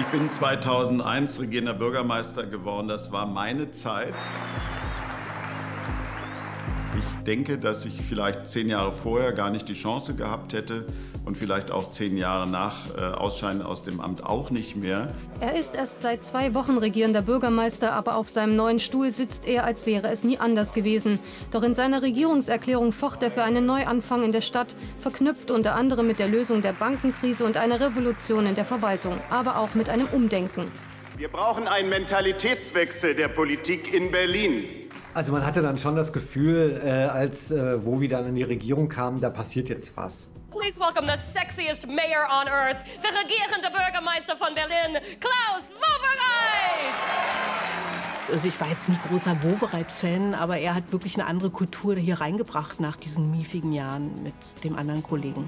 Ich bin 2001 regierender Bürgermeister geworden. Das war meine Zeit. Ich denke, dass ich vielleicht 10 Jahre vorher gar nicht die Chance gehabt hätte und vielleicht auch 10 Jahre nach Ausscheiden aus dem Amt auch nicht mehr. Er ist erst seit 2 Wochen regierender Bürgermeister, aber auf seinem neuen Stuhl sitzt er, als wäre es nie anders gewesen. Doch in seiner Regierungserklärung focht er für einen Neuanfang in der Stadt, verknüpft unter anderem mit der Lösung der Bankenkrise und einer Revolution in der Verwaltung, aber auch mit einem Umdenken. Wir brauchen einen Mentalitätswechsel der Politik in Berlin. Also man hatte dann schon das Gefühl, als Wowi dann in die Regierung kam, da passiert jetzt was. Please welcome the sexiest mayor on earth, der regierende Bürgermeister von Berlin, Klaus Wowereit! Also ich war jetzt nie großer Wowereit-Fan, aber er hat wirklich eine andere Kultur hier reingebracht nach diesen miefigen Jahren mit dem anderen Kollegen.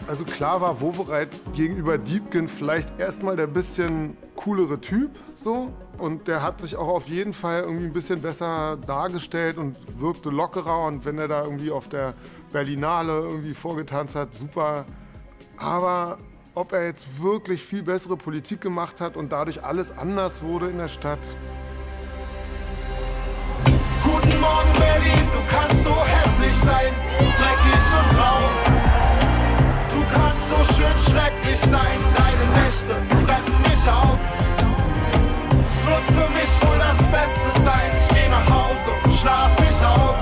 Also klar war Wowereit gegenüber Diepgen vielleicht erstmal der bisschen coolere Typ, so. Und der hat sich auch auf jeden Fall irgendwie ein bisschen besser dargestellt und wirkte lockerer. Und wenn er da irgendwie auf der Berlinale irgendwie vorgetanzt hat, super. Aber ob er jetzt wirklich viel bessere Politik gemacht hat und dadurch alles anders wurde in der Stadt. Guten Morgen Berlin, du kannst so hässlich sein, so dreckig und grau. Du kannst so schön schrecklich sein, deine Nächte fressen mich auf. Es wird für mich wohl das Beste sein, ich geh nach Hause und schlaf mich auf.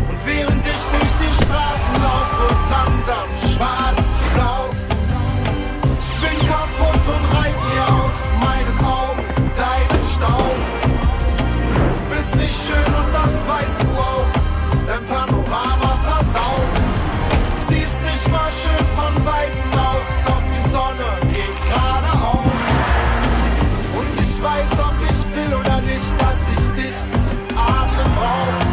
Und während ich durch die Straßen laufe, wird langsam schwarz-blau. Ich bin kaputt und reib mir aus meinen Augen deinen Staub. Du bist nicht schön und das weißt du auch, dein Panorama versaut. Siehst nicht mal schön von Weitem aus, doch die Sonne geht geradeaus. Und ich weiß, ob ich will oder nicht, dass ich dich zum Atmen brauche.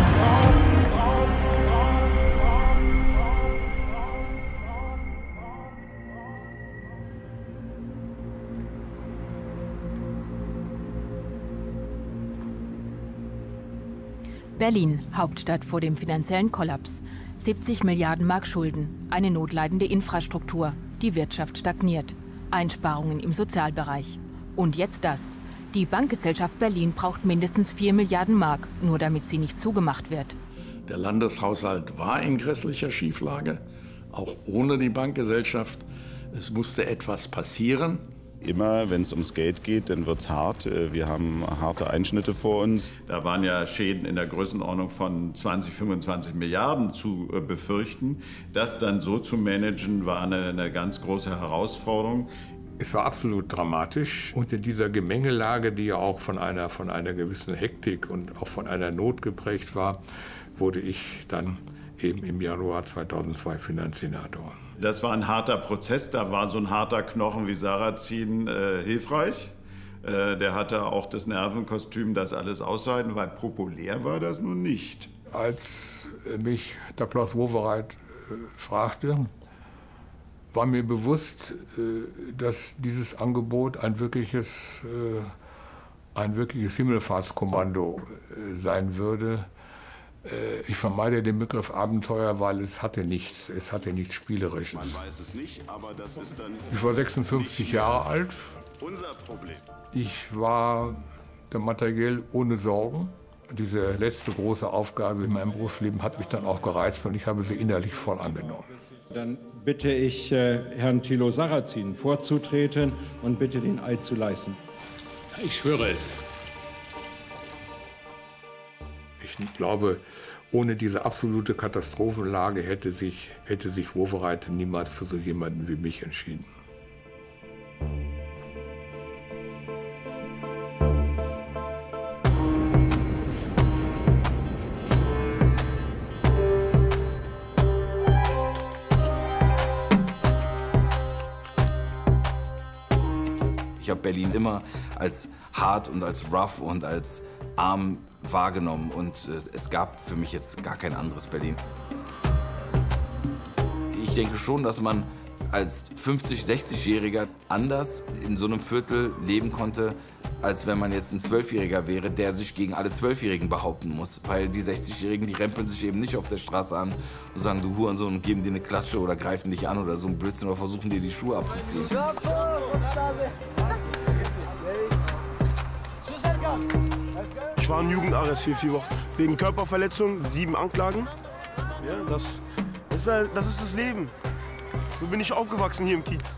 Berlin, Hauptstadt vor dem finanziellen Kollaps. 70 Milliarden Mark Schulden, eine notleidende Infrastruktur, die Wirtschaft stagniert, Einsparungen im Sozialbereich. Und jetzt das. Die Bankgesellschaft Berlin braucht mindestens 4 Milliarden Mark, nur damit sie nicht zugemacht wird. Der Landeshaushalt war in grässlicher Schieflage, auch ohne die Bankgesellschaft. Es musste etwas passieren. Immer, wenn es ums Geld geht, dann wird es hart. Wir haben harte Einschnitte vor uns. Da waren ja Schäden in der Größenordnung von 20, 25 Milliarden zu befürchten. Das dann so zu managen, war eine ganz große Herausforderung. Es war absolut dramatisch. Unter dieser Gemengelage, die ja auch von einer gewissen Hektik und auch von einer Not geprägt war, wurde ich dann eben im Januar 2002 Finanzsenator. Das war ein harter Prozess, da war so ein harter Knochen wie Sarrazin hilfreich. Der hatte auch das Nervenkostüm, das alles auszuhalten, weil populär war das nun nicht. Als mich der Klaus Wowereit fragte, war mir bewusst, dass dieses Angebot ein wirkliches Himmelfahrtskommando sein würde. Ich vermeide den Begriff Abenteuer, weil es hatte nichts Spielerisches. Man weiß es nicht, aber das ist dann ich war 56 Jahre alt. Unser Problem. Ich war materiell ohne Sorgen. Diese letzte große Aufgabe in meinem Berufsleben hat mich dann auch gereizt und ich habe sie innerlich voll angenommen. Dann bitte ich Herrn Thilo Sarrazin vorzutreten und bitte den Eid zu leisten. Ich schwöre es. Ich glaube, ohne diese absolute Katastrophenlage hätte sich Wowereit niemals für so jemanden wie mich entschieden. Ich habe Berlin immer als hart und als rough und als arm wahrgenommen und es gab für mich jetzt gar kein anderes Berlin. Ich denke schon, dass man als 50-, 60-Jähriger anders in so einem Viertel leben konnte, als wenn man jetzt ein 12-Jähriger wäre, der sich gegen alle 12-Jährigen behaupten muss. Weil die 60-Jährigen, die rempeln sich eben nicht auf der Straße an und sagen, du Hurensohn, und geben dir eine Klatsche oder greifen dich an oder so ein Blödsinn oder versuchen dir die Schuhe abzuziehen. Ich war im Jugendarrest für 4 Wochen. Wegen Körperverletzung, 7 Anklagen. Ja, das ist das Leben. So bin ich aufgewachsen hier im Kiez.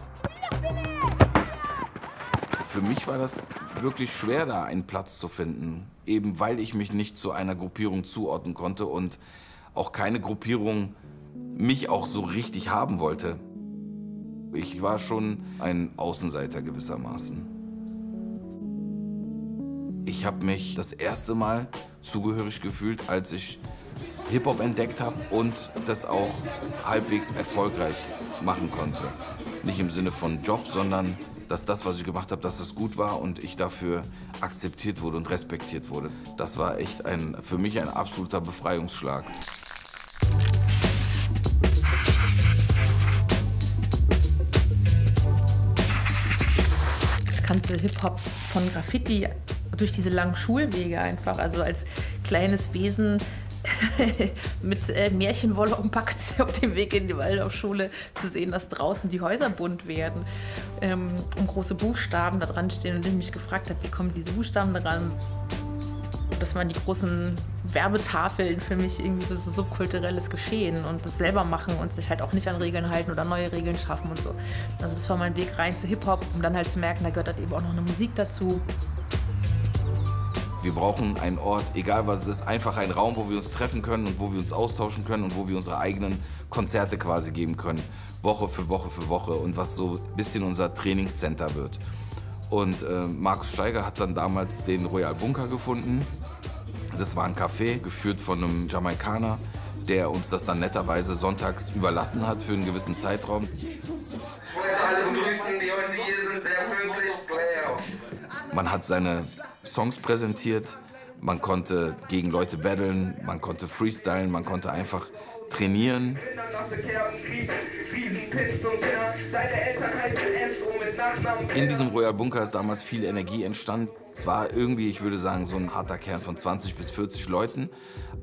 Für mich war das wirklich schwer, da einen Platz zu finden. Eben weil ich mich nicht zu einer Gruppierung zuordnen konnte und auch keine Gruppierung mich auch so richtig haben wollte. Ich war schon ein Außenseiter gewissermaßen. Ich habe mich das erste Mal zugehörig gefühlt, als ich Hip-Hop entdeckt habe und das auch halbwegs erfolgreich machen konnte. Nicht im Sinne von Job, sondern dass das, was ich gemacht habe, dass es gut war und ich dafür akzeptiert wurde und respektiert wurde. Das war echt für mich ein absoluter Befreiungsschlag. Ich kannte Hip-Hop von Graffiti durch diese langen Schulwege einfach. Also als kleines Wesen mit Märchenwolle umpackt auf dem Weg in die Waldorfschule zu sehen, dass draußen die Häuser bunt werden und große Buchstaben da dran stehen und ich mich gefragt habe, wie kommen diese Buchstaben daran? Das waren die großen Werbetafeln für mich irgendwie für so subkulturelles Geschehen und das selber machen und sich halt auch nicht an Regeln halten oder neue Regeln schaffen und so. Also das war mein Weg rein zu Hip-Hop, um dann halt zu merken, da gehört halt eben auch noch eine Musik dazu. Wir brauchen einen Ort, egal was es ist, einfach einen Raum, wo wir uns treffen können und wo wir uns austauschen können und wo wir unsere eigenen Konzerte quasi geben können. Woche für Woche für Woche und was so ein bisschen unser Trainingscenter wird. Und Markus Steiger hat dann damals den Royal Bunker gefunden. Das war ein Café, geführt von einem Jamaikaner, der uns das dann netterweise sonntags überlassen hat für einen gewissen Zeitraum. Man hat seine Songs präsentiert, man konnte gegen Leute battlen, man konnte freestylen, man konnte einfach trainieren. In diesem Royal Bunker ist damals viel Energie entstanden. Es war irgendwie, ich würde sagen, so ein harter Kern von 20 bis 40 Leuten.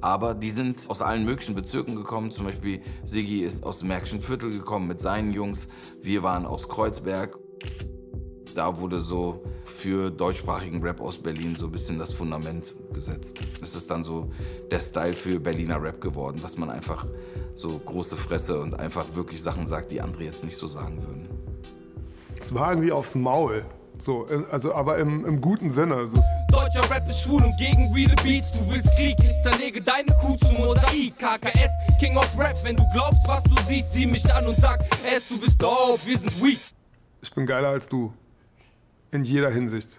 Aber die sind aus allen möglichen Bezirken gekommen. Zum Beispiel Siggi ist aus dem Märkischen Viertel gekommen mit seinen Jungs. Wir waren aus Kreuzberg. Da wurde so für deutschsprachigen Rap aus Berlin so ein bisschen das Fundament gesetzt. Es ist dann so der Style für Berliner Rap geworden, dass man einfach so große Fresse und einfach wirklich Sachen sagt, die andere jetzt nicht so sagen würden. Es war irgendwie aufs Maul, so, also aber im guten Sinne. So. Deutscher Rap ist schwul und gegen reale Beats. Du willst Krieg, ich zerlege deine Kuh zum Mosaik. KKS, King of Rap, wenn du glaubst, was du siehst, sieh mich an und sag, du bist dope, wir sind weak. Ich bin geiler als du. In jeder Hinsicht.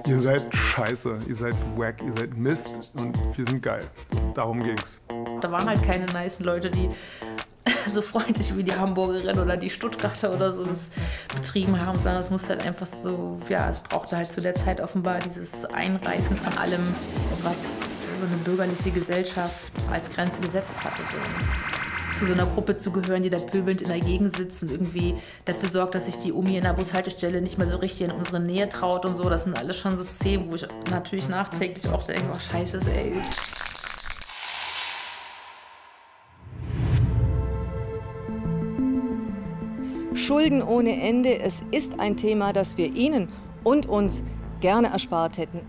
Ihr seid scheiße, ihr seid wack, ihr seid Mist und wir sind geil. Darum ging's. Da waren halt keine nice Leute, die so freundlich wie die Hamburgerin oder die Stuttgarter oder so das betrieben haben, sondern es musste halt einfach so, ja, es brauchte halt zu der Zeit offenbar dieses Einreißen von allem, was so eine bürgerliche Gesellschaft als Grenze gesetzt hatte. So. Zu so einer Gruppe zu gehören, die da pöbelnd in der Gegend sitzt und irgendwie dafür sorgt, dass sich die Omi in der Bushaltestelle nicht mehr so richtig in unsere Nähe traut und so. Das sind alles schon so Szenen, wo ich natürlich nachträglich auch denke, oh scheiße, ey. Schulden ohne Ende, es ist ein Thema, das wir Ihnen und uns gerne erspart hätten.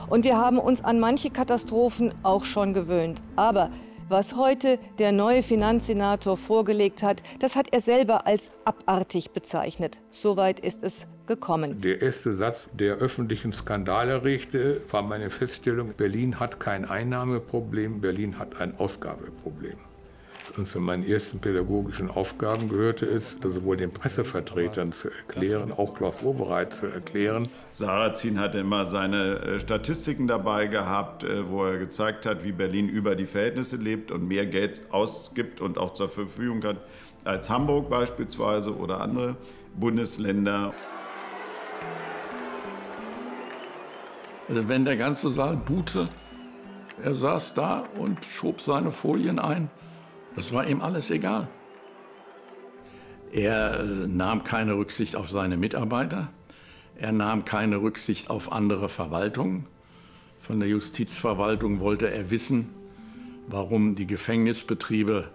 Und wir haben uns an manche Katastrophen auch schon gewöhnt. Aber was heute der neue Finanzsenator vorgelegt hat, das hat er selber als abartig bezeichnet. Soweit ist es gekommen. Der erste Satz, der öffentlichen Skandal erregte, war meine Feststellung, Berlin hat kein Einnahmeproblem, Berlin hat ein Ausgabeproblem. Und zu meinen ersten pädagogischen Aufgaben gehörte es, sowohl den Pressevertretern zu erklären, auch Klaus Wowereit zu erklären. Sarrazin hatte immer seine Statistiken dabei gehabt, wo er gezeigt hat, wie Berlin über die Verhältnisse lebt und mehr Geld ausgibt und auch zur Verfügung hat als Hamburg beispielsweise oder andere Bundesländer. Also wenn der ganze Saal buhte, er saß da und schob seine Folien ein. Das war ihm alles egal. Er nahm keine Rücksicht auf seine Mitarbeiter. Er nahm keine Rücksicht auf andere Verwaltungen. Von der Justizverwaltung wollte er wissen, warum die Gefängnisbetriebe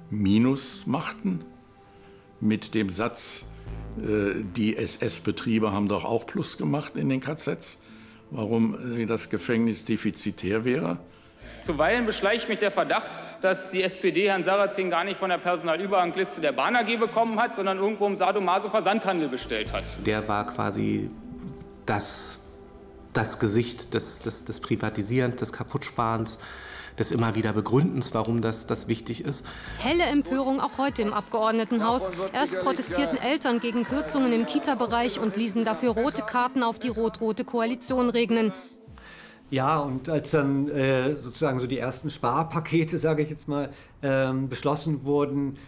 Minus machten. Mit dem Satz, die SS-Betriebe haben doch auch Plus gemacht in den KZs. Warum das Gefängnis defizitär wäre. Zuweilen beschleicht mich der Verdacht, dass die SPD Herrn Sarrazin gar nicht von der Personalüberhangliste der Bahn AG bekommen hat, sondern irgendwo im Sadomaso-Versandhandel bestellt hat. Der war quasi das Gesicht des Privatisierens, des Kaputtsparens, des immer wieder Begründens, warum das wichtig ist. Helle Empörung auch heute im Abgeordnetenhaus. Erst protestierten Eltern gegen Kürzungen im Kita-Bereich und ließen dafür rote Karten auf die rot-rote Koalition regnen. Ja, und als dann sozusagen so die ersten Sparpakete, sage ich jetzt mal, beschlossen wurden,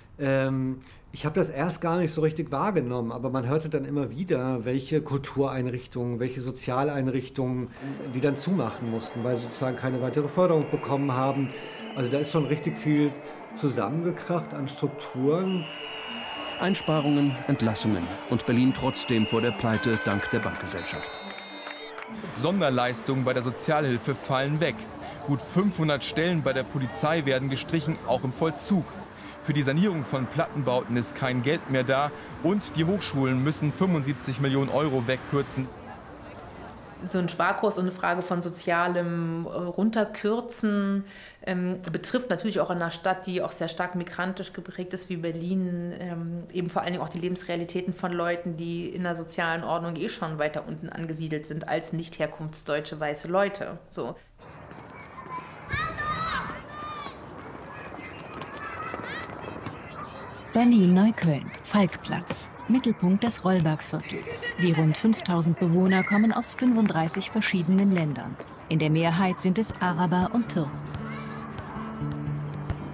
ich habe das erst gar nicht so richtig wahrgenommen, aber man hörte dann immer wieder, welche Kultureinrichtungen, welche Sozialeinrichtungen, die dann zumachen mussten, weil sie sozusagen keine weitere Förderung bekommen haben. Also da ist schon richtig viel zusammengekracht an Strukturen. Einsparungen, Entlassungen und Berlin trotzdem vor der Pleite dank der Bankgesellschaft. Sonderleistungen bei der Sozialhilfe fallen weg. Gut 500 Stellen bei der Polizei werden gestrichen, auch im Vollzug. Für die Sanierung von Plattenbauten ist kein Geld mehr da und die Hochschulen müssen 75 Millionen Euro wegkürzen. So ein Sparkurs und eine Frage von sozialem Runterkürzen betrifft natürlich auch eine Stadt, die auch sehr stark migrantisch geprägt ist wie Berlin, eben vor allen Dingen auch die Lebensrealitäten von Leuten, die in der sozialen Ordnung schon weiter unten angesiedelt sind als nicht herkunftsdeutsche weiße Leute. So. Berlin-Neukölln, Falkplatz, Mittelpunkt des Rollbergviertels. Die rund 5000 Bewohner kommen aus 35 verschiedenen Ländern. In der Mehrheit sind es Araber und Türken.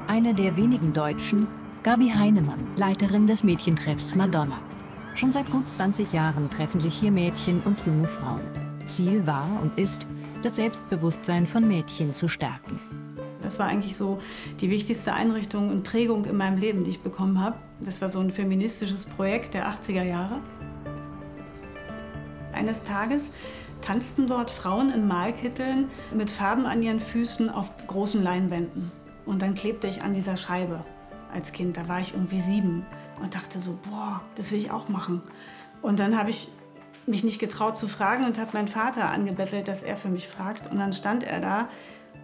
Eine der wenigen Deutschen, Gabi Heinemann, Leiterin des Mädchentreffs Madonna. Schon seit gut 20 Jahren treffen sich hier Mädchen und junge Frauen. Ziel war und ist, das Selbstbewusstsein von Mädchen zu stärken. Das war eigentlich so die wichtigste Einrichtung und Prägung in meinem Leben, die ich bekommen habe. Das war so ein feministisches Projekt der 80er Jahre. Eines Tages tanzten dort Frauen in Malkitteln mit Farben an ihren Füßen auf großen Leinwänden. Und dann klebte ich an dieser Scheibe als Kind. Da war ich irgendwie 7 und dachte so, boah, das will ich auch machen. Und dann habe ich mich nicht getraut zu fragen und habe meinen Vater angebettelt, dass er für mich fragt. Und dann stand er da.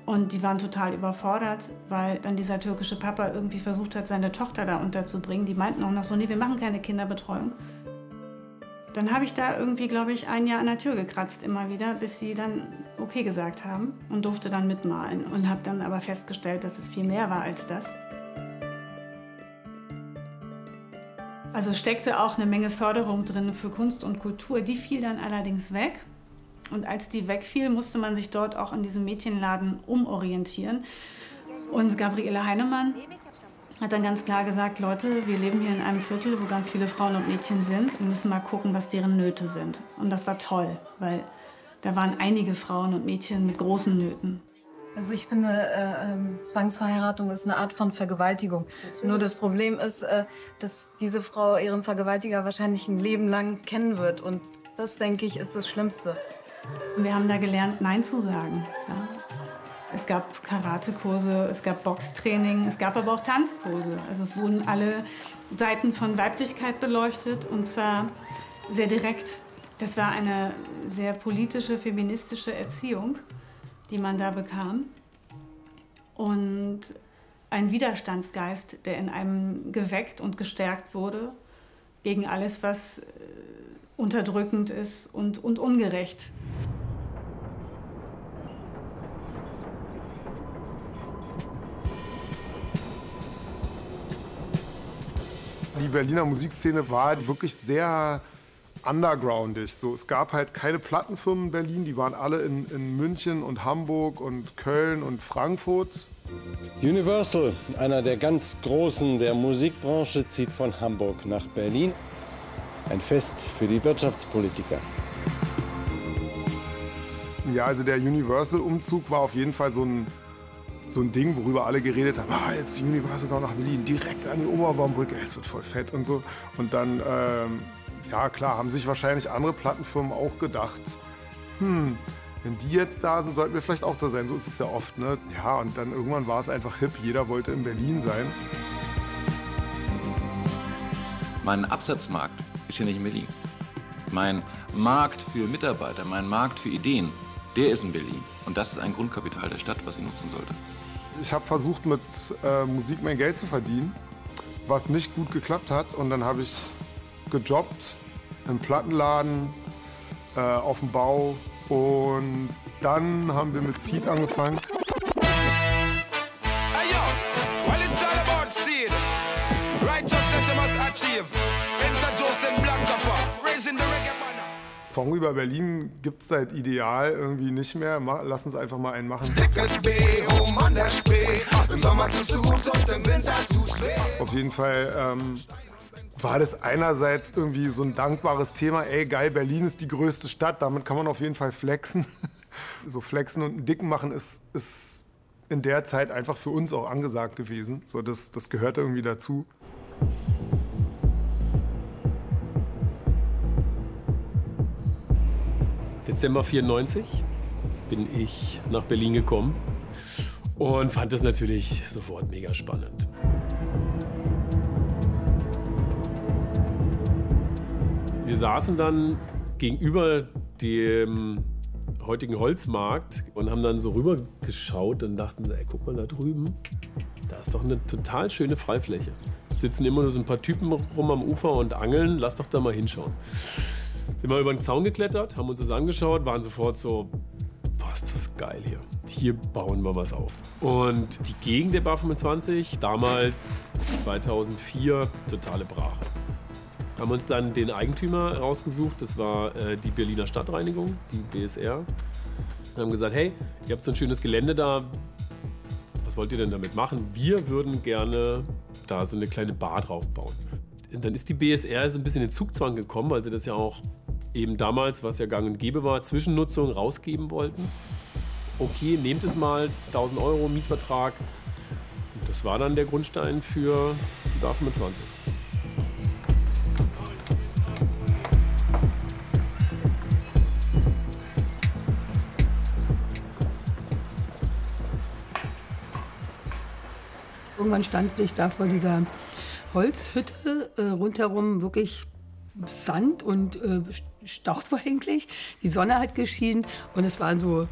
Und die waren total überfordert, weil dann dieser türkische Papa irgendwie versucht hat, seine Tochter da unterzubringen. Die meinten auch noch so, nee, wir machen keine Kinderbetreuung. Dann habe ich da irgendwie, glaube ich, ein Jahr an der Tür gekratzt immer wieder, bis sie dann okay gesagt haben und durfte dann mitmalen. Und habe dann aber festgestellt, dass es viel mehr war als das. Also steckte auch eine Menge Förderung drin für Kunst und Kultur. Die fiel dann allerdings weg. Und als die wegfiel, musste man sich dort auch in diesem Mädchenladen umorientieren. Und Gabriele Heinemann hat dann ganz klar gesagt, Leute, wir leben hier in einem Viertel, wo ganz viele Frauen und Mädchen sind und müssen mal gucken, was deren Nöte sind. Und das war toll, weil da waren einige Frauen und Mädchen mit großen Nöten. Also ich finde, Zwangsverheiratung ist eine Art von Vergewaltigung. Nur das Problem ist, dass diese Frau ihren Vergewaltiger wahrscheinlich ein Leben lang kennen wird. Und das, denke ich, ist das Schlimmste. Wir haben da gelernt, Nein zu sagen. Ja. Es gab Karatekurse, es gab Boxtraining, es gab aber auch Tanzkurse. Also es wurden alle Seiten von Weiblichkeit beleuchtet und zwar sehr direkt. Das war eine sehr politische, feministische Erziehung, die man da bekam. Und ein Widerstandsgeist, der in einem geweckt und gestärkt wurde gegen alles, was unterdrückend ist und ungerecht. Die Berliner Musikszene war wirklich sehr undergroundig. So, es gab halt keine Plattenfirmen in Berlin, die waren alle in München und Hamburg und Köln und Frankfurt. Universal, einer der ganz Großen der Musikbranche, zieht von Hamburg nach Berlin. Ein Fest für die Wirtschaftspolitiker. Ja, also der Universal-Umzug war auf jeden Fall so ein Ding, worüber alle geredet haben. Ah, jetzt Universal kommt nach Berlin, direkt an die Oberbaumbrücke, es wird voll fett und so. Und dann Ja klar, haben sich wahrscheinlich andere Plattenfirmen auch gedacht, wenn die jetzt da sind, sollten wir vielleicht auch da sein. So ist es ja oft, ne? Ja, und dann irgendwann war es einfach hip, jeder wollte in Berlin sein. Mein Absatzmarkt ist hier nicht in Berlin. Mein Markt für Mitarbeiter, mein Markt für Ideen, der ist in Berlin. Und das ist ein Grundkapital der Stadt, was sie nutzen sollte. Ich habe versucht, mit Musik mein Geld zu verdienen, was nicht gut geklappt hat. Und dann habe ich gejobbt im Plattenladen, auf dem Bau. Und dann haben wir mit Seed angefangen. Song über Berlin gibt's seit Ideal irgendwie nicht mehr. Lass uns einfach mal einen machen. Auf jeden Fall war das einerseits irgendwie so ein dankbares Thema. Ey, geil, Berlin ist die größte Stadt, damit kann man auf jeden Fall flexen. So flexen und einen Dicken machen ist in der Zeit einfach für uns auch angesagt gewesen. So, das gehört irgendwie dazu. Dezember 94 bin ich nach Berlin gekommen und fand es natürlich sofort mega spannend. Wir saßen dann gegenüber dem heutigen Holzmarkt und haben dann so rüber geschaut und dachten, ey, guck mal da drüben, da ist doch eine total schöne Freifläche. Da sitzen immer nur so ein paar Typen rum am Ufer und angeln, lass doch da mal hinschauen. Sind wir über den Zaun geklettert, haben uns das angeschaut, waren sofort so, boah, ist das geil hier. Hier bauen wir was auf. Und die Gegend der Bar 25, damals 2004, totale Brache. Haben uns dann den Eigentümer rausgesucht, das war die Berliner Stadtreinigung, die BSR. Wir haben gesagt, hey, ihr habt so ein schönes Gelände da, was wollt ihr denn damit machen? Wir würden gerne da so eine kleine Bar drauf bauen. Und dann ist die BSR so ein bisschen in Zugzwang gekommen, weil sie das ja auch eben damals, was ja gang und gäbe war, Zwischennutzung rausgeben wollten. Okay, nehmt es mal, 1.000 € Mietvertrag. Und das war dann der Grundstein für die Bar 25. Irgendwann stand ich da vor dieser Holzhütte, rundherum wirklich Sand und Staub eigentlich. Die Sonne hat geschienen und es waren so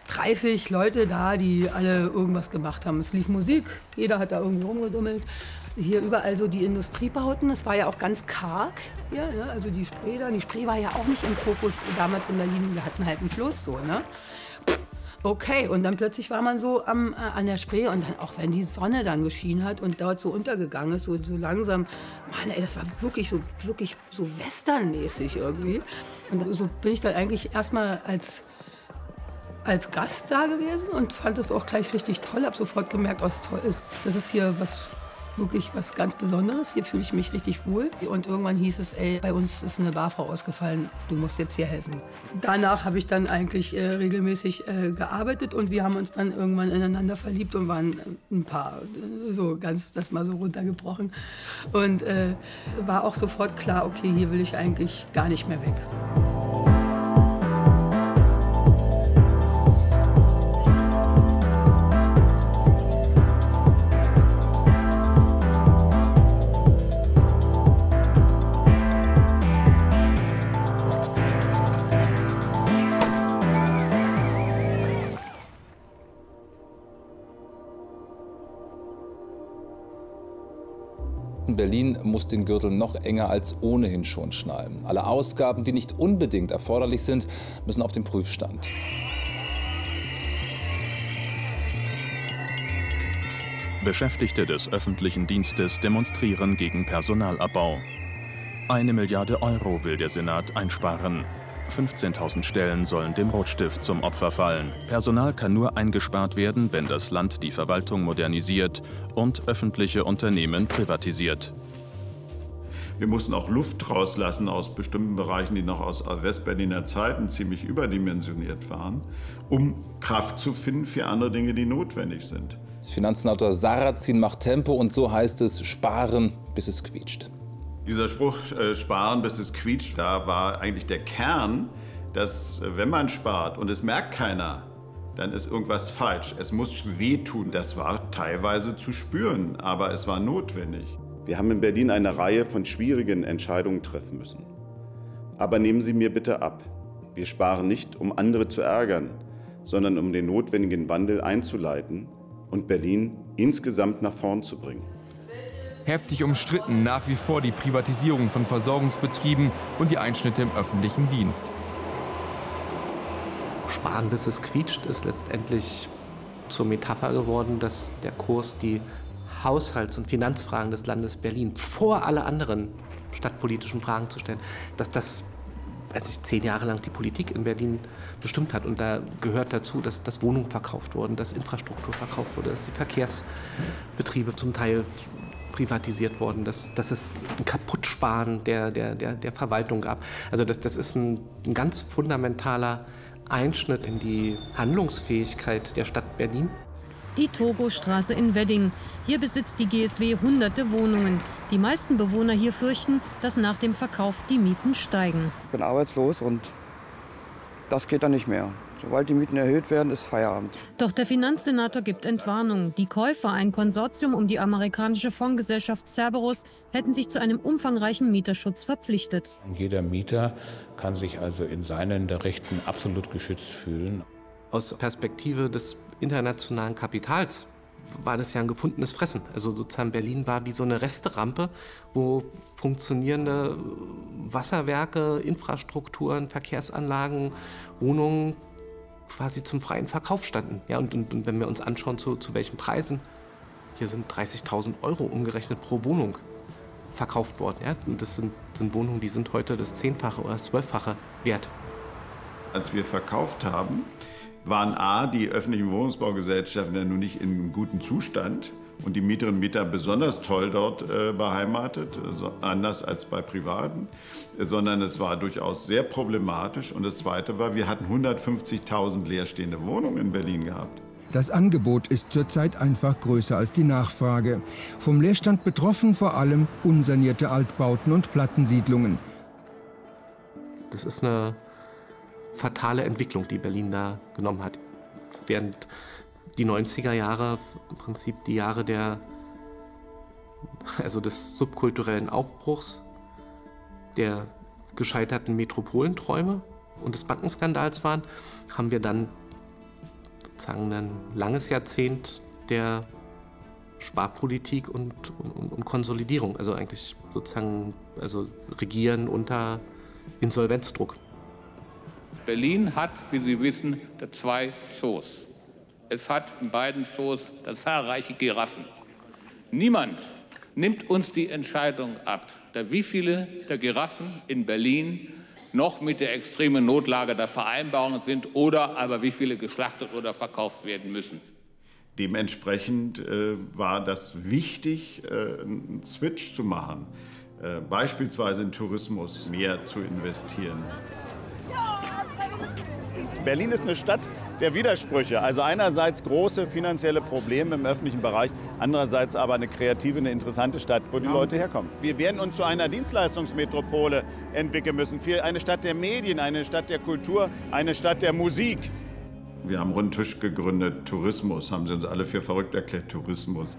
30 Leute da, die alle irgendwas gemacht haben. Es lief Musik, jeder hat da irgendwie rumgedummelt. Hier überall so die Industriebauten, es war ja auch ganz karg hier, ne? Also die Spree da. Die Spree war ja auch nicht im Fokus damals in Berlin, wir hatten halt einen Fluss so, ne? Okay, und dann plötzlich war man so an der Spree und dann auch wenn die Sonne dann geschienen hat und dort so untergegangen ist, so langsam, Mann, ey, das war wirklich so westernmäßig irgendwie. Und so bin ich dann eigentlich erstmal als Gast da gewesen und fand das auch gleich richtig toll, hab sofort gemerkt, das ist hier wirklich was ganz Besonderes, hier fühle ich mich richtig wohl. Und irgendwann hieß es, ey, bei uns ist eine Barfrau ausgefallen, du musst jetzt hier helfen. Danach habe ich dann eigentlich regelmäßig gearbeitet und wir haben uns dann irgendwann ineinander verliebt und waren ein Paar, so ganz das mal so runtergebrochen. Und war auch sofort klar, okay, hier will ich eigentlich gar nicht mehr weg. Berlin muss den Gürtel noch enger als ohnehin schon schnallen. Alle Ausgaben, die nicht unbedingt erforderlich sind, müssen auf den Prüfstand. Beschäftigte des öffentlichen Dienstes demonstrieren gegen Personalabbau. 1 Milliarde Euro will der Senat einsparen. 15.000 Stellen sollen dem Rotstift zum Opfer fallen. Personal kann nur eingespart werden, wenn das Land die Verwaltung modernisiert und öffentliche Unternehmen privatisiert. Wir mussten auch Luft rauslassen aus bestimmten Bereichen, die noch aus Westberliner Zeiten ziemlich überdimensioniert waren, um Kraft zu finden für andere Dinge, die notwendig sind. Finanzsenator Sarrazin macht Tempo und so heißt es, sparen, bis es quietscht. Dieser Spruch, sparen bis es quietscht, da war eigentlich der Kern, dass wenn man spart und es merkt keiner, dann ist irgendwas falsch. Es muss wehtun. Das war teilweise zu spüren, aber es war notwendig. Wir haben in Berlin eine Reihe von schwierigen Entscheidungen treffen müssen. Aber nehmen Sie mir bitte ab, wir sparen nicht, um andere zu ärgern, sondern um den notwendigen Wandel einzuleiten und Berlin insgesamt nach vorn zu bringen. Heftig umstritten nach wie vor die Privatisierung von Versorgungsbetrieben und die Einschnitte im öffentlichen Dienst. Sparen bis es quietscht ist letztendlich zur Metapher geworden, dass der Kurs die Haushalts- und Finanzfragen des Landes Berlin vor alle anderen stadtpolitischen Fragen zu stellen, dass das 10 Jahre lang die Politik in Berlin bestimmt hat. Und da gehört dazu, dass Wohnungen verkauft wurden, dass Infrastruktur verkauft wurde, dass die Verkehrsbetriebe zum Teil privatisiert wurden, dass es ein Kaputtsparen der Verwaltung gab. Also das ist ein ganz fundamentaler Einschnitt in die Handlungsfähigkeit der Stadt Berlin. Die Togo-Straße in Wedding. Hier besitzt die GSW hunderte Wohnungen. Die meisten Bewohner hier fürchten, dass nach dem Verkauf die Mieten steigen. Ich bin arbeitslos und das geht dann nicht mehr. Sobald die Mieten erhöht werden, ist Feierabend. Doch der Finanzsenator gibt Entwarnung. Die Käufer, ein Konsortium um die amerikanische Fondsgesellschaft Cerberus, hätten sich zu einem umfangreichen Mieterschutz verpflichtet. Jeder Mieter kann sich also in seinen Rechten absolut geschützt fühlen. Aus Perspektive des internationalen Kapitals war das ja ein gefundenes Fressen. Also sozusagen Berlin war wie so eine Resterampe, wo funktionierende Wasserwerke, Infrastrukturen, Verkehrsanlagen, Wohnungen quasi zum freien Verkauf standen. Ja, und wenn wir uns anschauen, zu welchen Preisen, hier sind 30.000 € umgerechnet pro Wohnung verkauft worden. Ja? Und das sind Wohnungen, die sind heute das 10-fache oder das 12-fache wert. Als wir verkauft haben, waren A, die öffentlichen Wohnungsbaugesellschaften ja nun nicht in einem guten Zustand und die Mieterinnen und Mieter besonders toll dort beheimatet, also anders als bei Privaten, sondern es war durchaus sehr problematisch. Und das Zweite war, wir hatten 150.000 leerstehende Wohnungen in Berlin gehabt. Das Angebot ist zurzeit einfach größer als die Nachfrage. Vom Leerstand betroffen vor allem unsanierte Altbauten und Plattensiedlungen. Das ist eine fatale Entwicklung, die Berlin da genommen hat. Während die 90er Jahre im Prinzip die Jahre des subkulturellen Aufbruchs, der gescheiterten Metropolenträume und des Bankenskandals waren, haben wir dann sozusagen ein langes Jahrzehnt der Sparpolitik und Konsolidierung, also eigentlich sozusagen Regieren unter Insolvenzdruck. Berlin hat, wie Sie wissen, 2 Zoos. Es hat in beiden Zoos zahlreiche Giraffen. Niemand nimmt uns die Entscheidung ab, wie viele der Giraffen in Berlin noch mit der extremen Notlage der Vereinbarung sind oder aber wie viele geschlachtet oder verkauft werden müssen. Dementsprechend war das wichtig, einen Switch zu machen, beispielsweise in Tourismus mehr zu investieren. Berlin ist eine Stadt der Widersprüche. Also einerseits große finanzielle Probleme im öffentlichen Bereich, andererseits aber eine kreative, eine interessante Stadt, wo die Leute herkommen. Wir werden uns zu einer Dienstleistungsmetropole entwickeln müssen. Eine Stadt der Medien, eine Stadt der Kultur, eine Stadt der Musik. Wir haben Runden Tisch gegründet, Tourismus, haben sie uns alle für verrückt erklärt, Tourismus.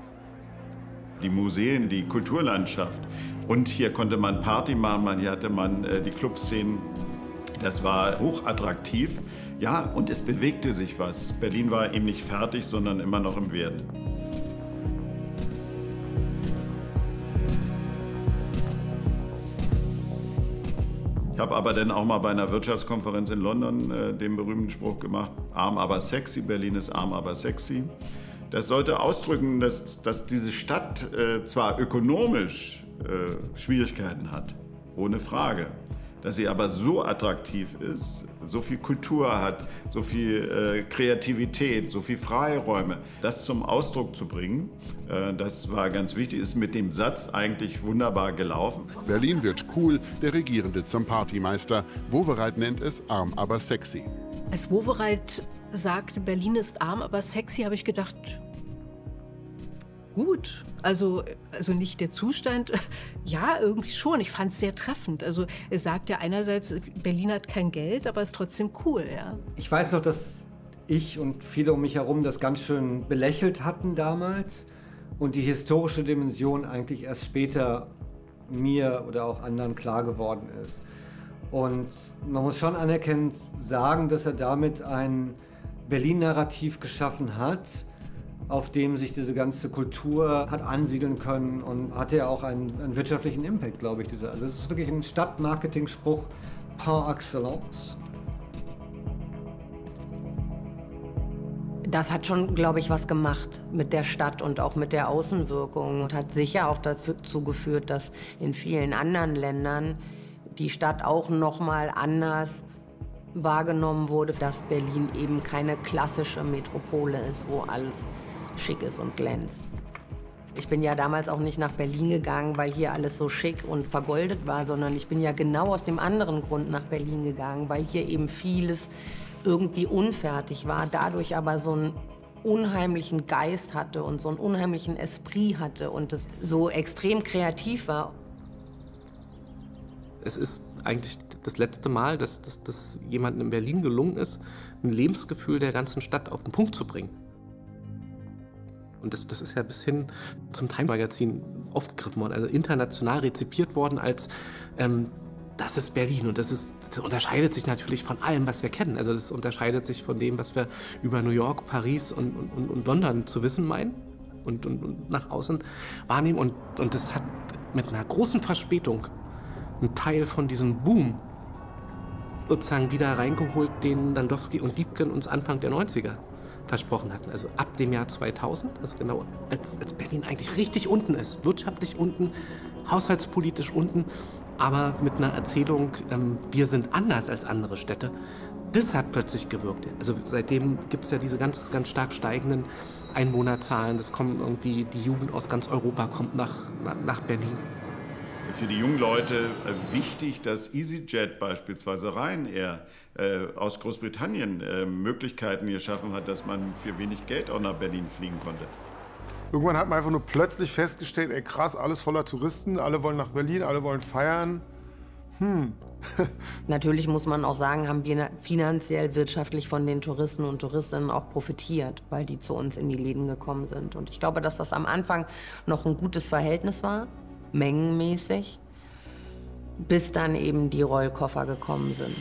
Die Museen, die Kulturlandschaft. Und hier konnte man Party machen, hier hatte man die Clubszenen. Das war hochattraktiv. Ja, und es bewegte sich was. Berlin war eben nicht fertig, sondern immer noch im Werden. Ich habe aber dann auch mal bei einer Wirtschaftskonferenz in London den berühmten Spruch gemacht, arm aber sexy, Berlin ist arm aber sexy. Das sollte ausdrücken, dass diese Stadt zwar ökonomisch Schwierigkeiten hat, ohne Frage, dass sie aber so attraktiv ist, so viel Kultur hat, so viel Kreativität, so viel Freiräume, das zum Ausdruck zu bringen, das war ganz wichtig, ist mit dem Satz eigentlich wunderbar gelaufen. Berlin wird cool, der Regierende zum Partymeister. Wowereit nennt es arm, aber sexy. Als Wowereit sagte, Berlin ist arm, aber sexy, habe ich gedacht, gut. Also nicht der Zustand, ja, irgendwie schon. Ich fand es sehr treffend. Also es sagt ja einerseits, Berlin hat kein Geld, aber ist trotzdem cool, ja. Ich weiß noch, dass ich und viele um mich herum das ganz schön belächelt hatten damals und die historische Dimension eigentlich erst später mir oder auch anderen klar geworden ist. Und man muss schon anerkennend sagen, dass er damit ein Berlin-Narrativ geschaffen hat, auf dem sich diese ganze Kultur hat ansiedeln können und hatte ja auch einen wirtschaftlichen Impact, glaube ich. Also es ist wirklich ein Stadtmarketing-Spruch par excellence. Das hat schon, glaube ich, was gemacht mit der Stadt und auch mit der Außenwirkung und hat sicher auch dazu geführt, dass in vielen anderen Ländern die Stadt auch noch mal anders wahrgenommen wurde, dass Berlin eben keine klassische Metropole ist, wo alles schick ist und glänzt. Ich bin ja damals auch nicht nach Berlin gegangen, weil hier alles so schick und vergoldet war, sondern ich bin ja genau aus dem anderen Grund nach Berlin gegangen, weil hier eben vieles irgendwie unfertig war, dadurch aber so einen unheimlichen Geist hatte und so einen unheimlichen Esprit hatte und es so extrem kreativ war. Es ist eigentlich das letzte Mal, dass jemandem in Berlin gelungen ist, ein Lebensgefühl der ganzen Stadt auf den Punkt zu bringen. Und das ist ja bis hin zum Time-Magazin aufgegriffen worden, also international rezipiert worden als das ist Berlin. Und das unterscheidet sich natürlich von allem, was wir kennen. Also das unterscheidet sich von dem, was wir über New York, Paris und London zu wissen meinen und nach außen wahrnehmen. Und das hat mit einer großen Verspätung einen Teil von diesem Boom sozusagen wieder reingeholt, den Landowski und Diebken uns Anfang der 90er versprochen hatten. Also ab dem Jahr 2000, also genau als Berlin eigentlich richtig unten ist, wirtschaftlich unten, haushaltspolitisch unten, aber mit einer Erzählung, wir sind anders als andere Städte. Das hat plötzlich gewirkt. Also seitdem gibt es ja diese ganz, ganz stark steigenden Einwohnerzahlen. Das kommen irgendwie, die Jugend aus ganz Europa kommt nach Berlin. Für die jungen Leute wichtig, dass EasyJet beispielsweise Ryanair aus Großbritannien Möglichkeiten geschaffen hat, dass man für wenig Geld auch nach Berlin fliegen konnte. Irgendwann hat man einfach nur plötzlich festgestellt, ey krass, alles voller Touristen, alle wollen nach Berlin, alle wollen feiern. Natürlich muss man auch sagen, haben wir finanziell, wirtschaftlich von den Touristen und Touristinnen auch profitiert, weil die zu uns in die Läden gekommen sind. Und ich glaube, dass das am Anfang noch ein gutes Verhältnis war, mengenmäßig, bis dann eben die Rollkoffer gekommen sind.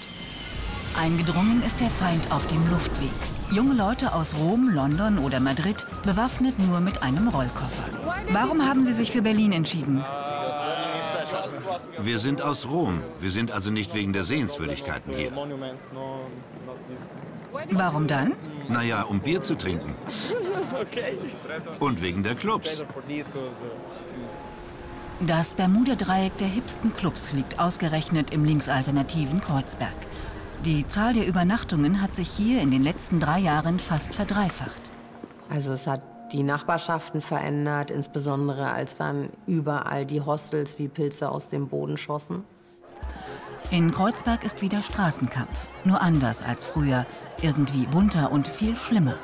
Eingedrungen ist der Feind auf dem Luftweg. Junge Leute aus Rom, London oder Madrid, bewaffnet nur mit einem Rollkoffer. Warum haben Sie sich für Berlin entschieden? Wir sind aus Rom. Wir sind also nicht wegen der Sehenswürdigkeiten hier. Warum dann? Naja, um Bier zu trinken. Und wegen der Clubs. Das Bermuda-Dreieck der hipsten Clubs liegt ausgerechnet im linksalternativen Kreuzberg. Die Zahl der Übernachtungen hat sich hier in den letzten 3 Jahren fast verdreifacht. Also es hat die Nachbarschaften verändert, insbesondere als dann überall die Hostels wie Pilze aus dem Boden schossen. In Kreuzberg ist wieder Straßenkampf, nur anders als früher, irgendwie bunter und viel schlimmer.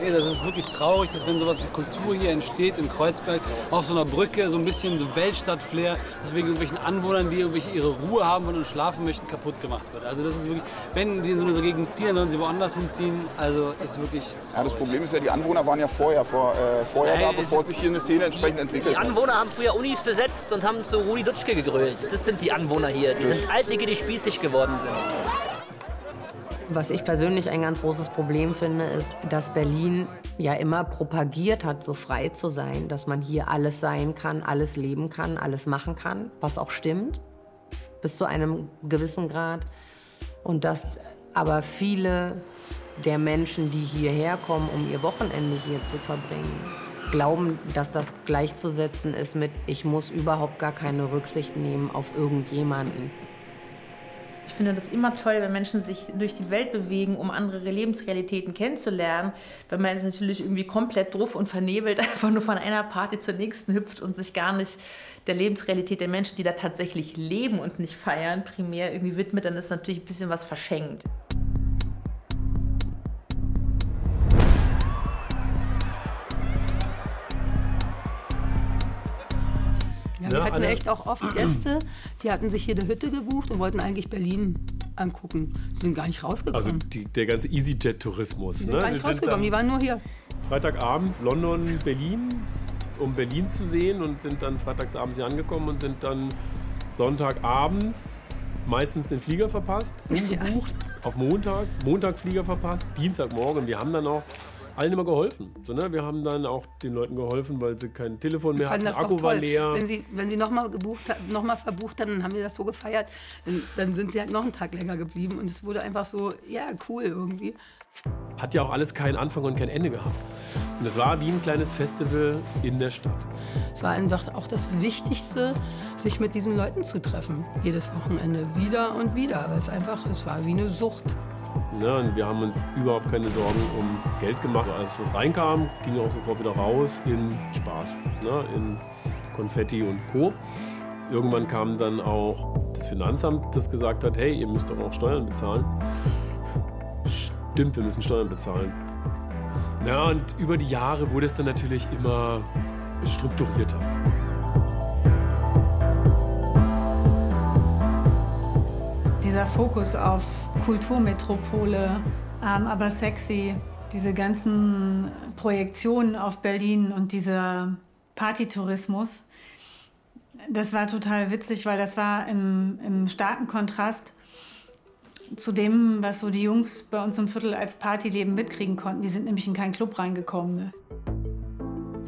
Nee, das ist wirklich traurig, dass wenn sowas wie Kultur hier entsteht in Kreuzberg, auf so einer Brücke, so ein bisschen so Weltstadt-Flair, deswegen irgendwelchen Anwohnern, die irgendwelche ihre Ruhe haben wollen und schlafen möchten, kaputt gemacht wird. Also das ist wirklich, wenn die in so eine Gegend ziehen, sollen sie woanders hinziehen. Also ist wirklich traurig. Ja, das Problem ist ja, die Anwohner waren ja vorher da, bevor sich hier eine Szene entsprechend entwickelt hat. Die Anwohner haben früher Unis besetzt und haben zu Rudi Dutschke gegrölt. Das sind die Anwohner hier. Die sind Altlinke, die spießig geworden sind. Was ich persönlich ein ganz großes Problem finde, ist, dass Berlin ja immer propagiert hat, so frei zu sein, dass man hier alles sein kann, alles leben kann, alles machen kann, was auch stimmt, bis zu einem gewissen Grad. Und dass aber viele der Menschen, die hierher kommen, um ihr Wochenende hier zu verbringen, glauben, dass das gleichzusetzen ist mit, ich muss überhaupt gar keine Rücksicht nehmen auf irgendjemanden. Ich finde das immer toll, wenn Menschen sich durch die Welt bewegen, um andere Lebensrealitäten kennenzulernen. Wenn man jetzt natürlich irgendwie komplett druff und vernebelt einfach nur von einer Party zur nächsten hüpft und sich gar nicht der Lebensrealität der Menschen, die da tatsächlich leben und nicht feiern, primär irgendwie widmet, dann ist natürlich ein bisschen was verschenkt. Ja, wir hatten echt auch oft Gäste, die hatten sich hier eine Hütte gebucht und wollten eigentlich Berlin angucken. Sie sind gar nicht rausgekommen. Also der ganze EasyJet-Tourismus. Die sind gar nicht rausgekommen, die waren nur hier. Freitagabends London, Berlin, um Berlin zu sehen und sind dann freitagsabends hier angekommen und sind dann Sonntagabends meistens den Flieger verpasst, umgebucht, auf Montag Flieger verpasst, Dienstagmorgen. Wir haben dann auch allen immer geholfen. So, ne? Wir haben dann auch den Leuten geholfen, weil sie kein Telefon mehr hatten, Akku war leer. Wenn sie nochmal verbucht haben, dann haben wir das so gefeiert, dann sind sie halt noch einen Tag länger geblieben und es wurde einfach so, ja, cool irgendwie. Hat ja auch alles keinen Anfang und kein Ende gehabt. Und es war wie ein kleines Festival in der Stadt. Es war einfach auch das Wichtigste, sich mit diesen Leuten zu treffen. Jedes Wochenende wieder und wieder. Aber es war wie eine Sucht. Ja, und wir haben uns überhaupt keine Sorgen um Geld gemacht. Als das reinkam, ging auch sofort wieder raus in Spaß, ne, in Konfetti und Co. Irgendwann kam dann auch das Finanzamt, das gesagt hat, hey, ihr müsst doch auch Steuern bezahlen. Stimmt, wir müssen Steuern bezahlen. Ja, und über die Jahre wurde es dann natürlich immer strukturierter. Dieser Fokus auf Kulturmetropole, aber sexy, diese ganzen Projektionen auf Berlin und dieser Partytourismus, das war total witzig, weil das war im starken Kontrast zu dem, was so die Jungs bei uns im Viertel als Partyleben mitkriegen konnten. Die sind nämlich in keinen Club reingekommen. Ne?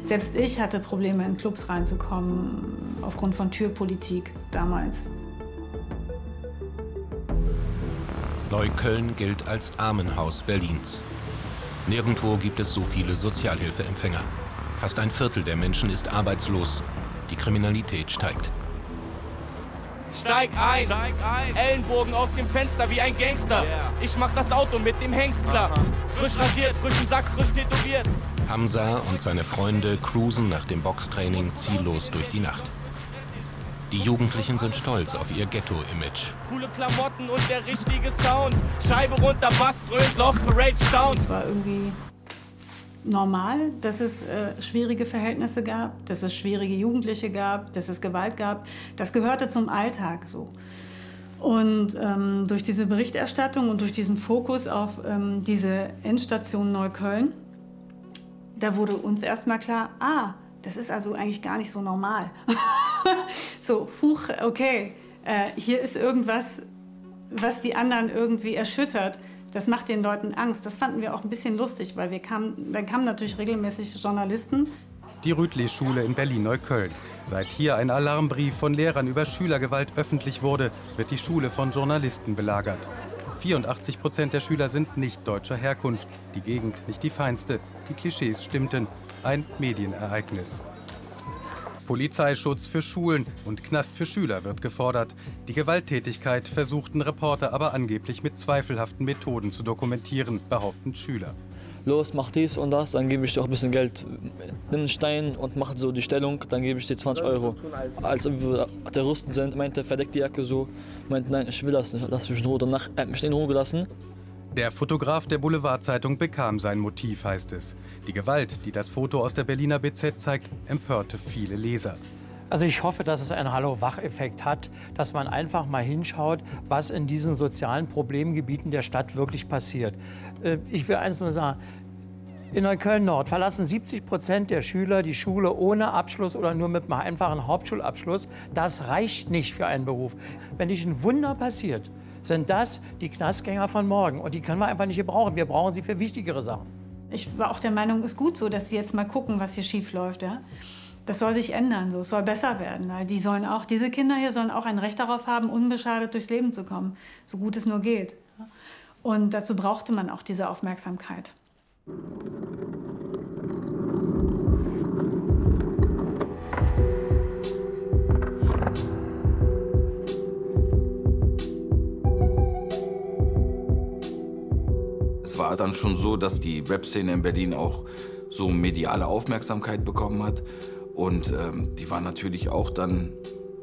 Selbst ich hatte Probleme, in Clubs reinzukommen, aufgrund von Türpolitik damals. Neukölln gilt als Armenhaus Berlins. Nirgendwo gibt es so viele Sozialhilfeempfänger. Fast ein Viertel der Menschen ist arbeitslos. Die Kriminalität steigt. Steig ein! Ellenbogen aus dem Fenster wie ein Gangster. Yeah. Ich mach das Auto mit dem Hengst klar. Frisch rasiert, frischen Sack, frisch tätowiert. Hamza und seine Freunde cruisen nach dem Boxtraining ziellos durch die Nacht. Die Jugendlichen sind stolz auf ihr Ghetto-Image. Coole Klamotten und der richtige Sound. Scheibe runter, Bass dröhnt, Love Parade staunt. Es war irgendwie normal, dass es schwierige Verhältnisse gab, dass es schwierige Jugendliche gab, dass es Gewalt gab. Das gehörte zum Alltag so. Und durch diese Berichterstattung und durch diesen Fokus auf diese Endstation Neukölln, da wurde uns erstmal klar, das ist also eigentlich gar nicht so normal. So, okay, hier ist irgendwas, was die anderen irgendwie erschüttert. Das macht den Leuten Angst. Das fanden wir auch ein bisschen lustig, weil dann kamen natürlich regelmäßig Journalisten. Die Rütli-Schule in Berlin-Neukölln. Seit hier ein Alarmbrief von Lehrern über Schülergewalt öffentlich wurde, wird die Schule von Journalisten belagert. 84% der Schüler sind nicht deutscher Herkunft. Die Gegend nicht die feinste. Die Klischees stimmten. Ein Medienereignis. Polizeischutz für Schulen und Knast für Schüler wird gefordert. Die Gewalttätigkeit versuchten Reporter aber angeblich mit zweifelhaften Methoden zu dokumentieren, behaupten Schüler. Los, mach dies und das, dann gebe ich dir auch ein bisschen Geld. Nimm einen Stein und mach so die Stellung, dann gebe ich dir 20 €. Als wir Terroristen sind, meinte, verdeck die Jacke so. Meinte, nein, ich will das nicht, lass mich in Ruhe. Danach hat mich in Ruhe gelassen. Der Fotograf der Boulevardzeitung bekam sein Motiv, heißt es. Die Gewalt, die das Foto aus der Berliner BZ zeigt, empörte viele Leser. Also ich hoffe, dass es einen Hallo-Wach-Effekt hat, dass man einfach mal hinschaut, was in diesen sozialen Problemgebieten der Stadt wirklich passiert. Ich will eins nur sagen, in Neukölln-Nord verlassen 70% der Schüler die Schule ohne Abschluss oder nur mit einem einfachen Hauptschulabschluss. Das reicht nicht für einen Beruf. Wenn nicht ein Wunder passiert, sind das die Knastgänger von morgen. Und die können wir einfach nicht gebrauchen. Wir brauchen sie für wichtigere Sachen. Ich war auch der Meinung, es ist gut so, dass sie jetzt mal gucken, was hier schief läuft. Ja? Das soll sich ändern, so. Es soll besser werden. Weil diese Kinder hier sollen auch ein Recht darauf haben, unbeschadet durchs Leben zu kommen, so gut es nur geht. Und dazu brauchte man auch diese Aufmerksamkeit. Es war dann schon so, dass die Rap-Szene in Berlin auch so mediale Aufmerksamkeit bekommen hat. Und die war natürlich auch dann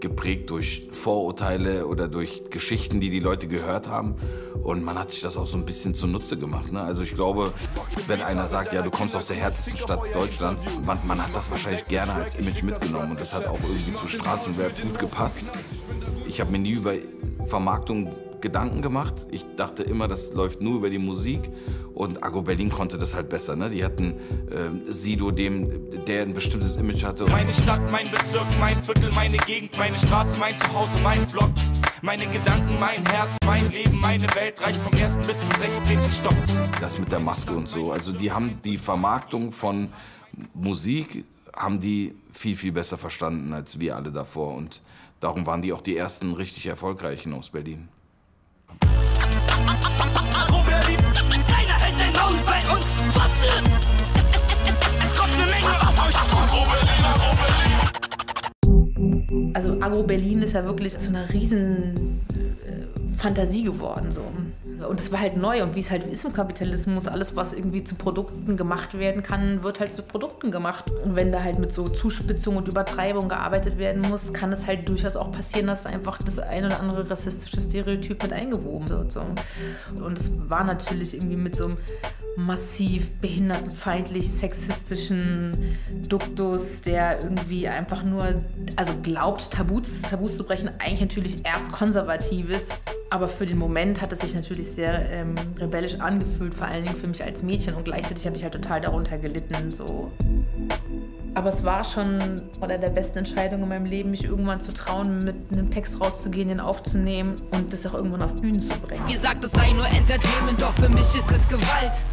geprägt durch Vorurteile oder durch Geschichten, die die Leute gehört haben. Und man hat sich das auch so ein bisschen zunutze gemacht. Ne? Also ich glaube, wenn einer sagt, ja, du kommst aus der härtesten Stadt Deutschlands, man hat das wahrscheinlich gerne als Image mitgenommen. Und das hat auch irgendwie zu Straßenrap gut gepasst. Ich habe mir nie über Vermarktung Gedanken gemacht. Ich dachte immer, das läuft nur über die Musik. Und Agro Berlin konnte das halt besser. Ne? Die hatten Sido, der ein bestimmtes Image hatte. Meine Stadt, mein Bezirk, mein Viertel, meine Gegend, meine Straße, mein Zuhause, mein Vlog. Meine Gedanken, mein Herz, mein Leben, meine Welt reicht vom 1. bis zum 16. Stock. Das mit der Maske und so. Also die haben die Vermarktung von Musik haben die viel, viel besser verstanden als wir alle davor. Und darum waren die auch die ersten richtig erfolgreichen aus Berlin. Agro Berlin, keiner hält sein Maul bei uns, Fotze! Es kommt eine Menge auf euch zu. Agro Berlin, Agro Berlin. Also Agro Berlin ist ja wirklich zu einer riesen Fantasie geworden. So. Und es war halt neu. Und wie es halt ist im Kapitalismus, alles, was irgendwie zu Produkten gemacht werden kann, wird halt zu Produkten gemacht. Und wenn da halt mit so Zuspitzung und Übertreibung gearbeitet werden muss, kann es halt durchaus auch passieren, dass einfach das ein oder andere rassistische Stereotyp mit eingewoben wird. So. Und es war natürlich irgendwie mit so einem massiv behindertenfeindlich sexistischen Duktus, der irgendwie einfach nur, also glaubt, Tabus zu brechen, eigentlich natürlich erzkonservatives. Aber für den Moment hat es sich natürlich sehr rebellisch angefühlt, vor allen Dingen für mich als Mädchen. Und gleichzeitig habe ich halt total darunter gelitten. So. Aber es war schon eine der besten Entscheidungen in meinem Leben, mich irgendwann zu trauen, mit einem Text rauszugehen, den aufzunehmen und das auch irgendwann auf Bühnen zu bringen. Ihr sagt, es sei nur Entertainment, doch für mich ist es Gewalt.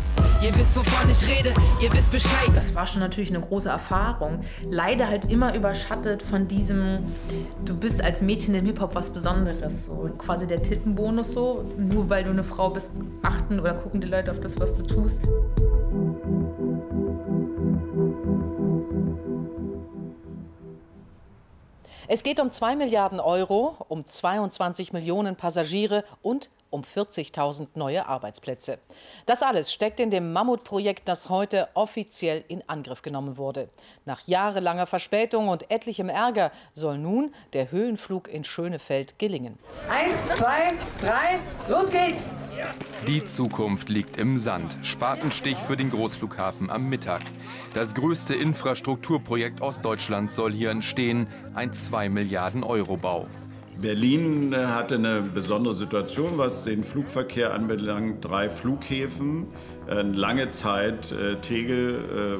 Ihr wisst, wovon ich rede, ihr wisst Bescheid. Das war schon natürlich eine große Erfahrung. Leider halt immer überschattet von diesem, du bist als Mädchen im Hip-Hop was Besonderes. So quasi der Tittenbonus so. Nur weil du eine Frau bist, achten oder gucken die Leute auf das, was du tust. Es geht um 2 Milliarden Euro, um 22 Millionen Passagiere und um 40.000 neue Arbeitsplätze. Das alles steckt in dem Mammutprojekt, das heute offiziell in Angriff genommen wurde. Nach jahrelanger Verspätung und etlichem Ärger soll nun der Höhenflug in Schönefeld gelingen. 1, 2, 3, los geht's! Die Zukunft liegt im Sand. Spatenstich für den Großflughafen am Mittag. Das größte Infrastrukturprojekt Ostdeutschlands soll hier entstehen, ein 2 Milliarden Euro Bau. Berlin hatte eine besondere Situation, was den Flugverkehr anbelangt. 3 Flughäfen, lange Zeit Tegel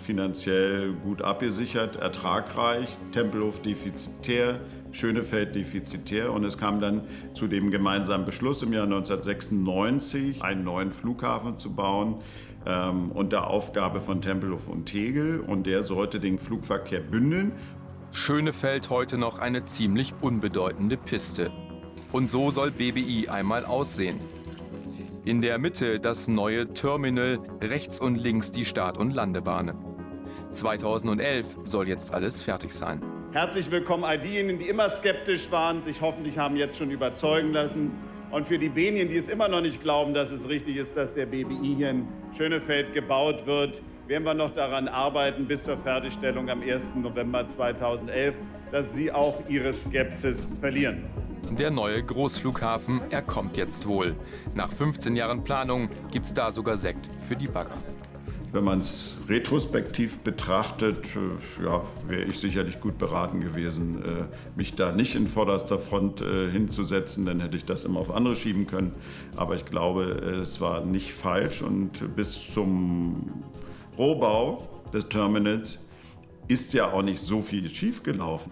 finanziell gut abgesichert, ertragreich, Tempelhof defizitär, Schönefeld defizitär. Und es kam dann zu dem gemeinsamen Beschluss im Jahr 1996, einen neuen Flughafen zu bauen, unter Aufgabe von Tempelhof und Tegel. Und der sollte den Flugverkehr bündeln. Schönefeld heute noch eine ziemlich unbedeutende Piste. Und so soll BBI einmal aussehen. In der Mitte das neue Terminal, rechts und links die Start- und Landebahnen. 2011 soll jetzt alles fertig sein. Herzlich willkommen all diejenigen, die immer skeptisch waren, sich hoffentlich haben jetzt schon überzeugen lassen. Und für die wenigen, die es immer noch nicht glauben, dass es richtig ist, dass der BBI hier in Schönefeld gebaut wird, werden wir noch daran arbeiten, bis zur Fertigstellung am 1. November 2011, dass Sie auch Ihre Skepsis verlieren. Der neue Großflughafen, er kommt jetzt wohl. Nach 15 Jahren Planung gibt's da sogar Sekt für die Bagger. Wenn man es retrospektiv betrachtet, ja, wäre ich sicherlich gut beraten gewesen, mich da nicht in vorderster Front hinzusetzen. Dann hätte ich das immer auf andere schieben können. Aber ich glaube, es war nicht falsch. Und bis zum Rohbau des Terminals ist ja auch nicht so viel schiefgelaufen.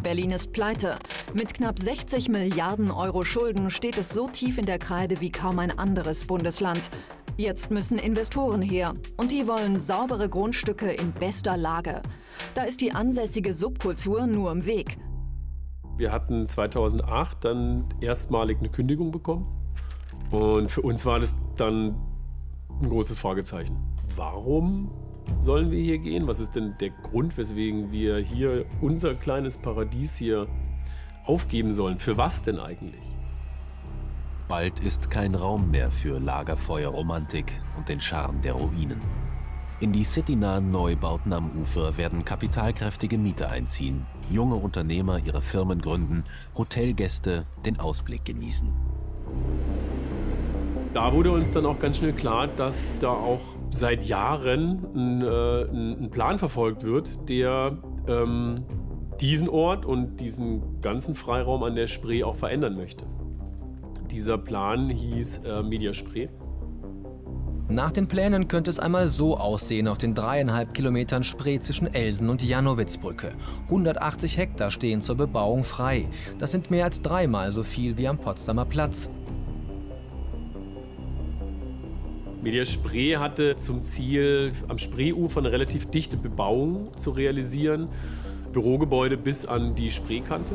Berlin ist pleite. Mit knapp 60 Milliarden Euro Schulden steht es so tief in der Kreide wie kaum ein anderes Bundesland. Jetzt müssen Investoren her. Und die wollen saubere Grundstücke in bester Lage. Da ist die ansässige Subkultur nur im Weg. Wir hatten 2008 dann erstmalig eine Kündigung bekommen. Und für uns war das dann ein großes Fragezeichen. Warum sollen wir hier gehen? Was ist denn der Grund, weswegen wir hier unser kleines Paradies hier aufgeben sollen? Für was denn eigentlich? Bald ist kein Raum mehr für Lagerfeuerromantik und den Charme der Ruinen. In die citynahen Neubauten am Ufer werden kapitalkräftige Mieter einziehen, junge Unternehmer ihre Firmen gründen, Hotelgäste den Ausblick genießen. Da wurde uns dann auch ganz schnell klar, dass da auch seit Jahren ein Plan verfolgt wird, der diesen Ort und diesen ganzen Freiraum an der Spree auch verändern möchte. Dieser Plan hieß Media Spree. Nach den Plänen könnte es einmal so aussehen auf den 3,5 Kilometern Spree zwischen Elsen und Jannowitzbrücke. 180 Hektar stehen zur Bebauung frei. Das sind mehr als 3-mal so viel wie am Potsdamer Platz. Media Spree hatte zum Ziel, am Spreeufer eine relativ dichte Bebauung zu realisieren. Bürogebäude bis an die Spreekante.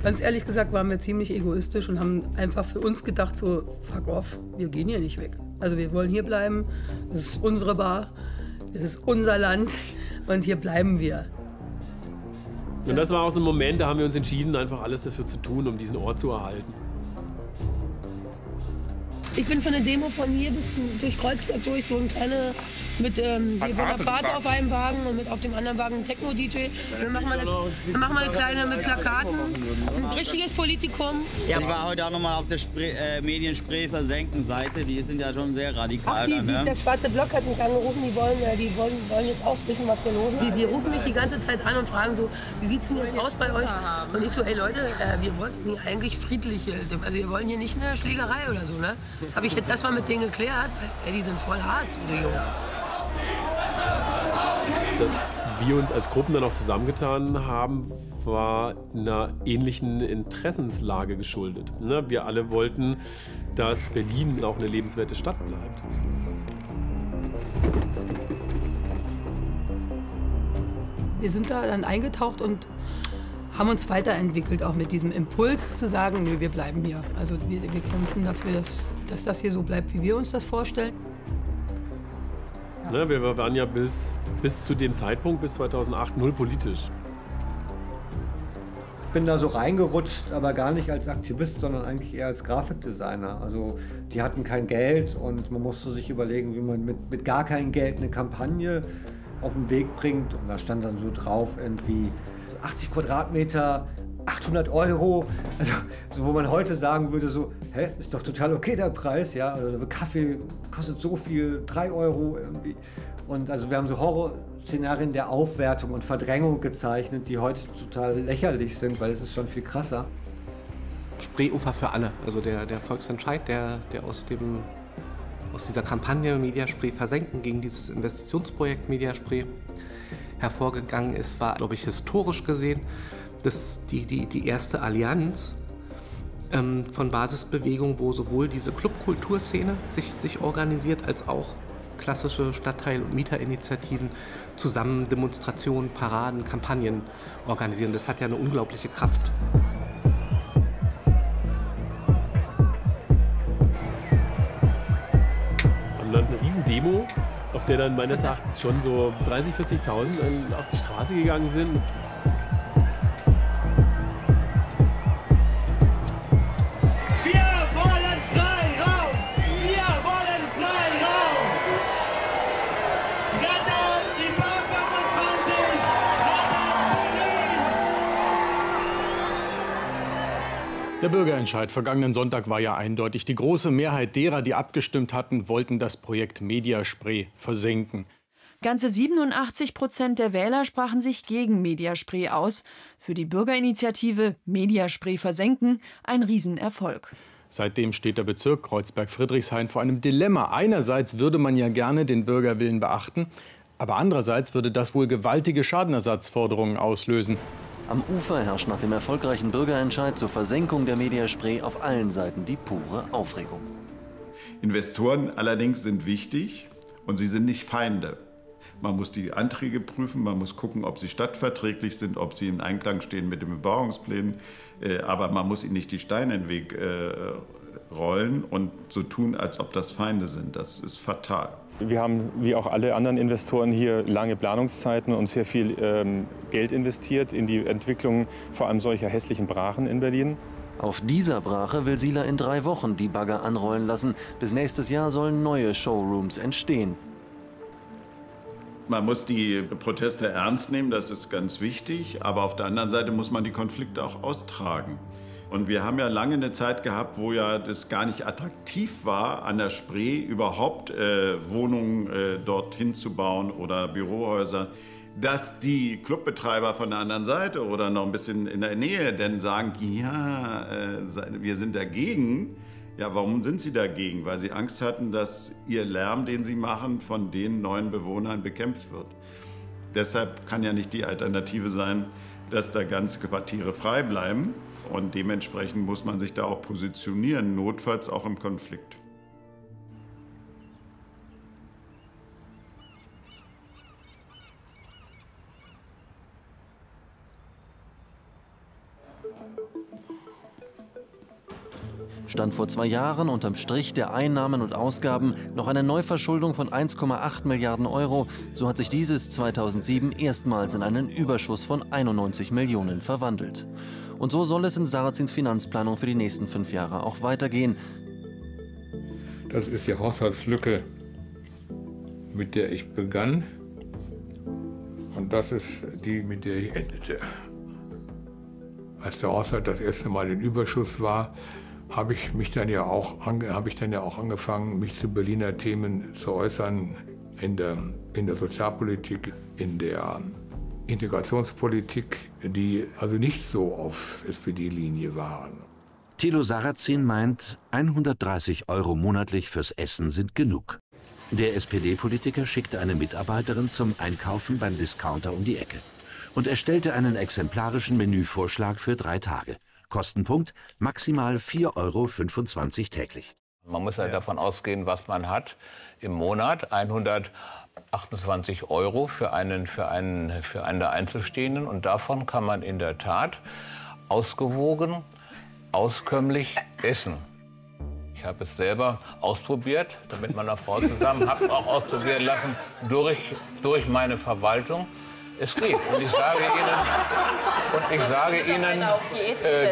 Ganz ehrlich gesagt waren wir ziemlich egoistisch und haben einfach für uns gedacht, so, fuck off, wir gehen hier nicht weg. Also wir wollen hier bleiben, das ist unsere Bar, das ist unser Land und hier bleiben wir. Und das war auch so ein Moment, da haben wir uns entschieden, einfach alles dafür zu tun, um diesen Ort zu erhalten. Ich bin von der Demo von hier bis durch Kreuzberg durch, so ein kleiner mit Vater auf einem Wagen und mit auf dem anderen Wagen ein Techno-DJ. Dann machen wir eine kleine mit Plakaten, ein richtiges Politikum. Ja, ich war heute auch nochmal auf der Medien-Spree-Versenken-Seite, die sind ja schon sehr radikal. Ach, der schwarze Block hat mich angerufen, die wollen jetzt auch wissen, was hier los ist. Die rufen mich die ganze Zeit an und fragen so, wie sieht es denn jetzt aus bei euch? Und ich so, ey Leute, wir wollten hier eigentlich friedlich, also wir wollen hier nicht eine Schlägerei oder so, ne? Das habe ich jetzt erstmal mit denen geklärt, weil die sind voll hart, die Jungs. Dass wir uns als Gruppen dann auch zusammengetan haben, war einer ähnlichen Interessenslage geschuldet. Wir alle wollten, dass Berlin auch eine lebenswerte Stadt bleibt. Wir sind da dann eingetaucht und haben uns weiterentwickelt, auch mit diesem Impuls zu sagen, nö, wir bleiben hier. Also wir kämpfen dafür, dass das hier so bleibt, wie wir uns das vorstellen. Ja, wir waren ja bis zu dem Zeitpunkt, bis 2008, null politisch. Ich bin da so reingerutscht, aber gar nicht als Aktivist, sondern eigentlich eher als Grafikdesigner. Also die hatten kein Geld und man musste sich überlegen, wie man mit gar kein Geld eine Kampagne auf den Weg bringt. Und da stand dann so drauf irgendwie 80 Quadratmeter, 800 €. Also so, wo man heute sagen würde, so, hä, ist doch total okay der Preis, ja. Also Kaffee kostet so viel, 3 € irgendwie. Und also wir haben so Horrorszenarien der Aufwertung und Verdrängung gezeichnet, die heute total lächerlich sind, weil es ist schon viel krasser. Spreeufer für alle, also der Volksentscheid, der aus dieser Kampagne Media Spree versenken gegen dieses Investitionsprojekt Media Spree hervorgegangen ist, war, glaube ich, historisch gesehen, dass die erste Allianz von Basisbewegungen, wo sowohl diese Clubkulturszene sich organisiert, als auch klassische Stadtteil- und Mieterinitiativen zusammen Demonstrationen, Paraden, Kampagnen organisieren. Das hat ja eine unglaubliche Kraft. Und dann eine Riesendemo, auf der dann meines Erachtens schon so 30.000, 40.000 auf die Straße gegangen sind. Der Bürgerentscheid vergangenen Sonntag war ja eindeutig. Die große Mehrheit derer, die abgestimmt hatten, wollten das Projekt Media Spree versenken. Ganze 87% der Wähler sprachen sich gegen Media Spree aus. Für die Bürgerinitiative Media Spree versenken ein Riesenerfolg. Seitdem steht der Bezirk Kreuzberg-Friedrichshain vor einem Dilemma. Einerseits würde man ja gerne den Bürgerwillen beachten, aber andererseits würde das wohl gewaltige Schadenersatzforderungen auslösen. Am Ufer herrscht nach dem erfolgreichen Bürgerentscheid zur Versenkung der Media Spree auf allen Seiten die pure Aufregung. Investoren allerdings sind wichtig und sie sind nicht Feinde. Man muss die Anträge prüfen, man muss gucken, ob sie stadtverträglich sind, ob sie in Einklang stehen mit den Bebauungsplänen. Aber man muss ihnen nicht die Steine in den Weg rollen und so tun, als ob das Feinde sind. Das ist fatal. Wir haben, wie auch alle anderen Investoren hier, lange Planungszeiten und sehr viel Geld investiert in die Entwicklung vor allem solcher hässlichen Brachen in Berlin. Auf dieser Brache will Sieler in 3 Wochen die Bagger anrollen lassen. Bis nächstes Jahr sollen neue Showrooms entstehen. Man muss die Proteste ernst nehmen, das ist ganz wichtig. Aber auf der anderen Seite muss man die Konflikte auch austragen. Und wir haben ja lange eine Zeit gehabt, wo ja das gar nicht attraktiv war, an der Spree überhaupt Wohnungen dorthin zu bauen oder Bürohäuser, dass die Clubbetreiber von der anderen Seite oder noch ein bisschen in der Nähe dann sagen, ja, wir sind dagegen. Ja, warum sind sie dagegen? Weil sie Angst hatten, dass ihr Lärm, den sie machen, von den neuen Bewohnern bekämpft wird. Deshalb kann ja nicht die Alternative sein, dass da ganze Quartiere frei bleiben. Und dementsprechend muss man sich da auch positionieren, notfalls auch im Konflikt. Stand vor 2 Jahren unterm Strich der Einnahmen und Ausgaben noch eine Neuverschuldung von 1,8 Milliarden Euro. So hat sich dieses 2007 erstmals in einen Überschuss von 91 Millionen verwandelt. Und so soll es in Sarrazins Finanzplanung für die nächsten 5 Jahre auch weitergehen. Das ist die Haushaltslücke, mit der ich begann. Und das ist die, mit der ich endete. Als der Haushalt das erste Mal in Überschuss war, habe ich dann ja auch angefangen, mich zu Berliner Themen zu äußern, in der Sozialpolitik, in der Integrationspolitik, die also nicht so auf SPD-Linie waren. Thilo Sarrazin meint, 130 € monatlich fürs Essen sind genug. Der SPD-Politiker schickte eine Mitarbeiterin zum Einkaufen beim Discounter um die Ecke und erstellte einen exemplarischen Menüvorschlag für 3 Tage. Kostenpunkt maximal 4,25 € täglich. Man muss ja davon ausgehen, was man hat im Monat. 128 € für einen der Einzelstehenden. Und davon kann man in der Tat ausgewogen, auskömmlich essen. Ich habe es selber ausprobiert, mit meiner Frau zusammen, habe es auch ausprobieren lassen durch meine Verwaltung. Es geht. Und ich sage Ihnen,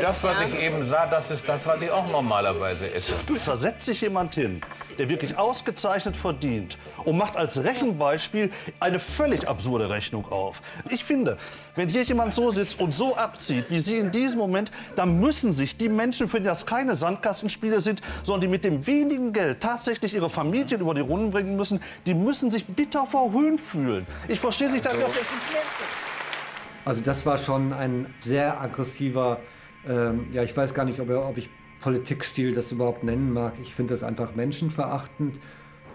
das, was ich eben sah, das ist das, was ich auch normalerweise esse. Da setzt sich jemand hin, der wirklich ausgezeichnet verdient und macht als Rechenbeispiel eine völlig absurde Rechnung auf. Ich finde, wenn hier jemand so sitzt und so abzieht, wie Sie in diesem Moment, dann müssen sich die Menschen, für die das keine Sandkastenspiele sind, sondern die mit dem wenigen Geld tatsächlich ihre Familien über die Runden bringen müssen, die müssen sich bitter verhöhnt fühlen. Ich verstehe sich dann, dass es Also das war schon ein sehr aggressiver, ja, ich weiß gar nicht, ob ich Politikstil das überhaupt nennen mag. Ich finde das einfach menschenverachtend.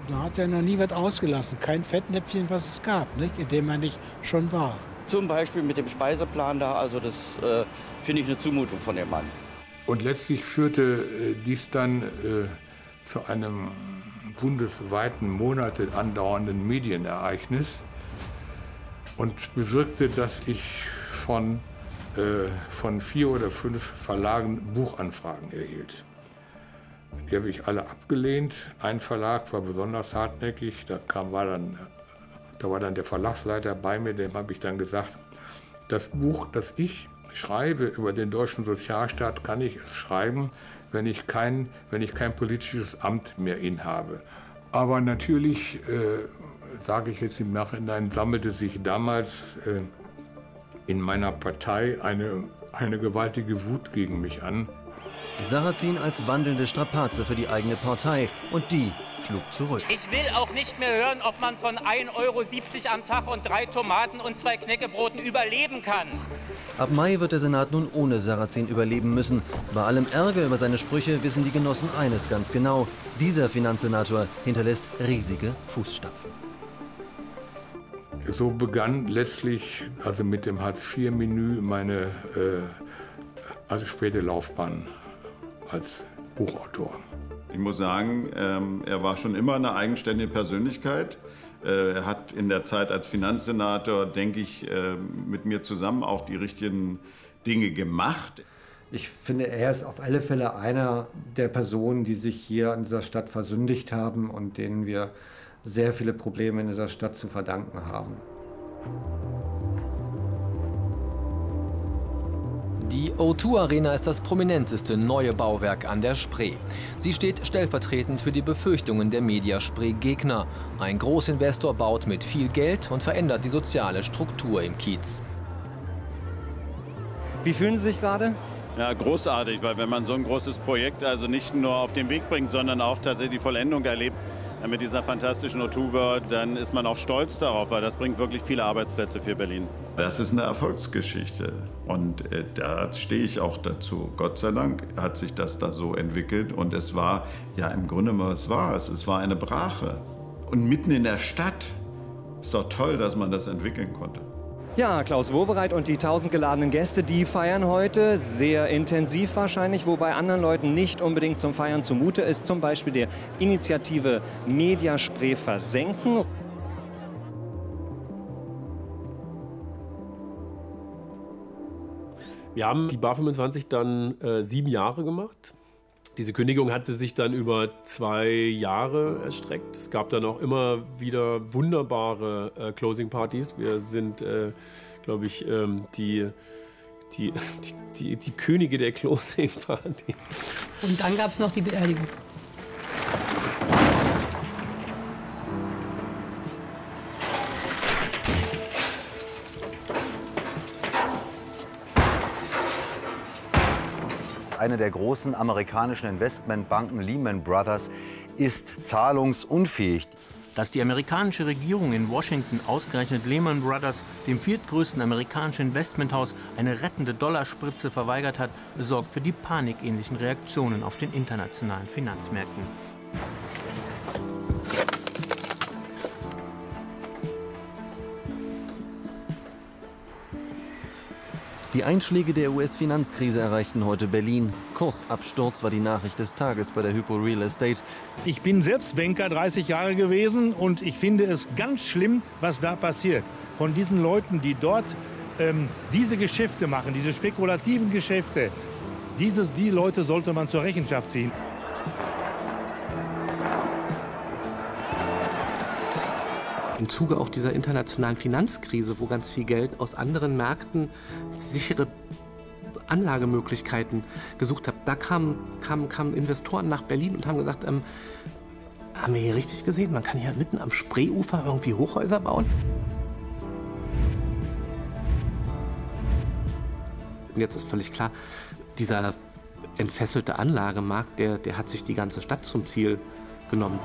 Da hat er noch nie was ausgelassen, kein Fettnäpfchen, was es gab, nicht? In dem er nicht schon war. Zum Beispiel mit dem Speiseplan da, also das finde ich eine Zumutung von dem Mann. Und letztlich führte dies dann zu einem bundesweiten, Monate andauernden Medienereignis und bewirkte, dass ich von 4 oder 5 Verlagen Buchanfragen erhielt. Die habe ich alle abgelehnt. Ein Verlag war besonders hartnäckig. Da war dann der Verlagsleiter bei mir, dem habe ich dann gesagt, das Buch, das ich schreibe über den deutschen Sozialstaat, kann ich es schreiben, wenn ich kein politisches Amt mehr innehabe. Aber natürlich, sage ich jetzt im Nachhinein, sammelte sich damals in meiner Partei eine gewaltige Wut gegen mich an. Sarrazin als wandelnde Strapaze für die eigene Partei. Und die schlug zurück. Ich will auch nicht mehr hören, ob man von 1,70 € am Tag und 3 Tomaten und 2 Knäckebroten überleben kann. Ab Mai wird der Senat nun ohne Sarrazin überleben müssen. Bei allem Ärger über seine Sprüche wissen die Genossen eines ganz genau. Dieser Finanzsenator hinterlässt riesige Fußstapfen. So begann letztlich, also mit dem Hartz-IV-Menü, meine späte Laufbahn als Buchautor. Ich muss sagen, er war schon immer eine eigenständige Persönlichkeit. Er hat in der Zeit als Finanzsenator, denke ich, mit mir zusammen auch die richtigen Dinge gemacht. Ich finde, er ist auf alle Fälle einer der Personen, die sich hier in dieser Stadt versündigt haben und denen wir sehr viele Probleme in dieser Stadt zu verdanken haben. Die O2 Arena ist das prominenteste neue Bauwerk an der Spree. Sie steht stellvertretend für die Befürchtungen der Mediaspree-Gegner. Ein Großinvestor baut mit viel Geld und verändert die soziale Struktur im Kiez. Wie fühlen Sie sich gerade? Ja, großartig, weil wenn man so ein großes Projekt also nicht nur auf den Weg bringt, sondern auch tatsächlich die Vollendung erlebt mit dieser fantastischen O2 World, dann ist man auch stolz darauf, weil das bringt wirklich viele Arbeitsplätze für Berlin. Das ist eine Erfolgsgeschichte und da stehe ich auch dazu. Gott sei Dank hat sich das da so entwickelt und es war ja im Grunde mal, es war eine Brache. Und mitten in der Stadt ist doch toll, dass man das entwickeln konnte. Ja, Klaus Wowereit und die 1000 geladenen Gäste, die feiern heute sehr intensiv wahrscheinlich, wobei anderen Leuten nicht unbedingt zum Feiern zumute ist, zum Beispiel der Initiative Mediaspree versenken. Wir haben die Bar 25 dann 7 Jahre gemacht. Diese Kündigung hatte sich dann über 2 Jahre erstreckt. Es gab dann auch immer wieder wunderbare Closing-Partys. Wir sind, glaube ich, die Könige der Closing-Partys. Und dann gab es noch die Beerdigung. Eine der großen amerikanischen Investmentbanken, Lehman Brothers, ist zahlungsunfähig. Dass die amerikanische Regierung in Washington ausgerechnet Lehman Brothers, dem viertgrößten amerikanischen Investmenthaus, eine rettende Dollarspritze verweigert hat, sorgt für die panikähnlichen Reaktionen auf den internationalen Finanzmärkten. Die Einschläge der US-Finanzkrise erreichten heute Berlin. Kursabsturz war die Nachricht des Tages bei der Hypo Real Estate. Ich bin selbst Banker 30 Jahre gewesen und ich finde es ganz schlimm, was da passiert. Von diesen Leuten, die dort diese Geschäfte machen, diese spekulativen Geschäfte, die Leute sollte man zur Rechenschaft ziehen. Im Zuge auch dieser internationalen Finanzkrise, wo ganz viel Geld aus anderen Märkten sichere Anlagemöglichkeiten gesucht hat, da kamen Investoren nach Berlin und haben gesagt, haben wir hier richtig gesehen, man kann hier mitten am Spreeufer irgendwie Hochhäuser bauen? Und jetzt ist völlig klar, dieser entfesselte Anlagemarkt, der hat sich die ganze Stadt zum Ziel genommen.